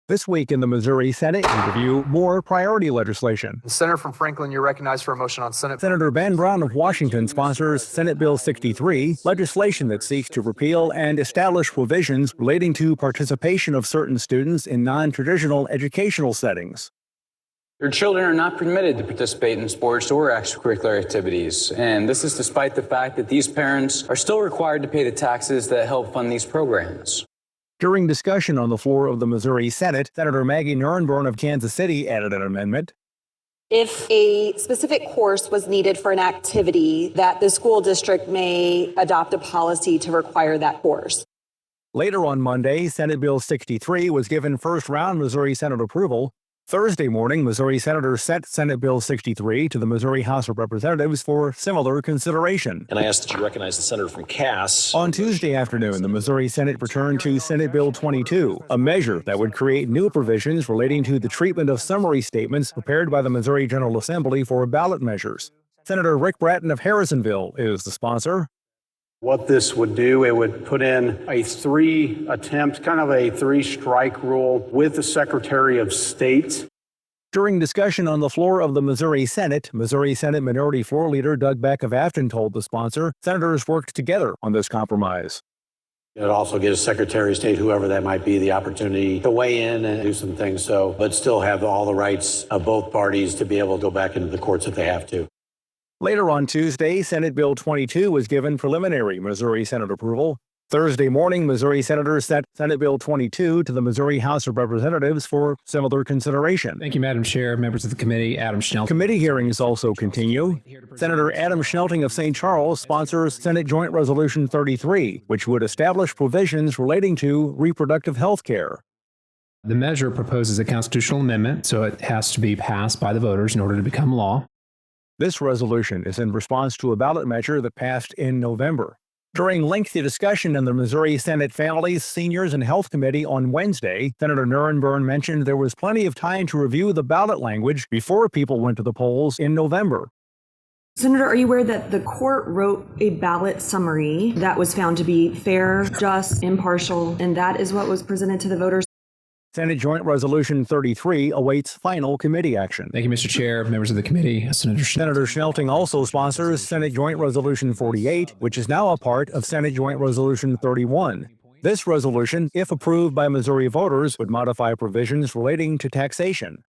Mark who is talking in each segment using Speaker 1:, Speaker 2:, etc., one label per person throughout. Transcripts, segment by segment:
Speaker 1: This week in the Missouri Senate, we review more priority legislation.
Speaker 2: The Senator from Franklin, you're recognized for a motion on Senate.
Speaker 1: Senator Ben Brown of Washington sponsors Senate Bill 63, legislation that seeks to repeal and establish provisions relating to participation of certain students in non-traditional educational settings.
Speaker 3: Your children are not permitted to participate in sports or extracurricular activities, and this is despite the fact that these parents are still required to pay the taxes that help fund these programs.
Speaker 1: During discussion on the floor of the Missouri Senate, Senator Maggie Nurrenbern of Kansas City added an amendment.
Speaker 4: If a specific course was needed for an activity, that the school district may adopt a policy to require that course.
Speaker 1: Later on Monday, Senate Bill 63 was given first-round Missouri Senate approval. Thursday morning, Missouri senators sent Senate Bill 63 to the Missouri House of Representatives for similar consideration.
Speaker 5: And I ask that you recognize the senator from Cass.
Speaker 1: On Tuesday afternoon, the Missouri Senate returned to Senate Bill 22, a measure that would create new provisions relating to the treatment of summary statements prepared by the Missouri General Assembly for ballot measures. Senator Brattin of Harrisonville is the sponsor.
Speaker 6: What this would do, it would put in a three-attempt, kind of a three-strike rule with the Secretary of State.
Speaker 1: During discussion on the floor of the Missouri Senate Minority Floor Leader Doug Beck of Afton told the sponsor senators worked together on this compromise.
Speaker 6: It also gives Secretary of State, whoever that might be, the opportunity to weigh in and do some things, but still have all the rights of both parties to be able to go back into the courts if they have to.
Speaker 1: Later on Tuesday, Senate Bill 22 was given preliminary Missouri Senate approval. Thursday morning, Missouri senators sent Senate Bill 22 to the Missouri House of Representatives for similar consideration.
Speaker 7: Thank you, Madam Chair, members of the committee. Adam Schnelting.
Speaker 1: Committee hearings also continue. Senator Adam Schnelting of St. Charles sponsors Senate Joint Resolution 33, which would establish provisions relating to reproductive health care.
Speaker 7: The measure proposes a constitutional amendment, so it has to be passed by the voters in order to become law.
Speaker 1: This resolution is in response to a ballot measure that passed in November. During lengthy discussion in the Missouri Senate Families, Seniors, and Health Committee on Wednesday, Senator Nurrenbern mentioned there was plenty of time to review the ballot language before people went to the polls in November.
Speaker 8: Senator, are you aware that the court wrote a ballot summary that was found to be fair, just, impartial, and that is what was presented to the voters?
Speaker 1: Senate Joint Resolution 33 awaits final committee action.
Speaker 7: Thank you, Mr. Chair, members of the committee. Senator
Speaker 1: Schnelting also sponsors Senate Joint Resolution 48, which is now a part of Senate Joint Resolution 31. This resolution, if approved by Missouri voters, would modify provisions relating to taxation.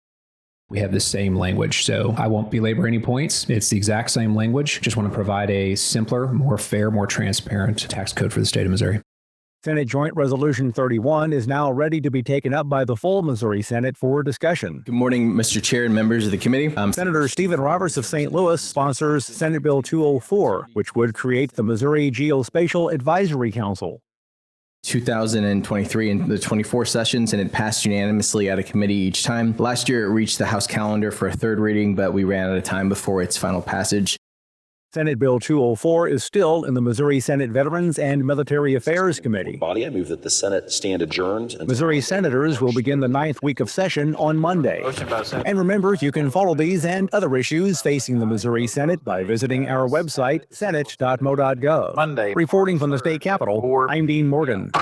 Speaker 7: We have the same language, so I won't belabor any points. It's the exact same language. Just want to provide a simpler, more fair, more transparent tax code for the state of Missouri.
Speaker 1: Senate Joint Resolution 31 is now ready to be taken up by the full Missouri Senate for discussion.
Speaker 9: Good morning, Mr. Chair and members of the committee.
Speaker 1: Senator Stephen Roberts of St. Louis sponsors Senate Bill 204, which would create the Missouri Geospatial Advisory Council.
Speaker 9: 2023 and the 24 sessions, and it passed unanimously out of committee each time. Last year, it reached the House calendar for a third reading, but we ran out of time before its final passage.
Speaker 1: Senate Bill 204 is still in the Missouri Senate Veterans and Military Affairs Committee.
Speaker 5: Body, I move that the Senate stand adjourned.
Speaker 1: Missouri senators will begin the 9th week of session on Monday. And remember, you can follow these and other issues facing the Missouri Senate by visiting our website, senate.mo.gov.
Speaker 2: Monday.
Speaker 1: Reporting from the state capitol, I'm Dean Morgan.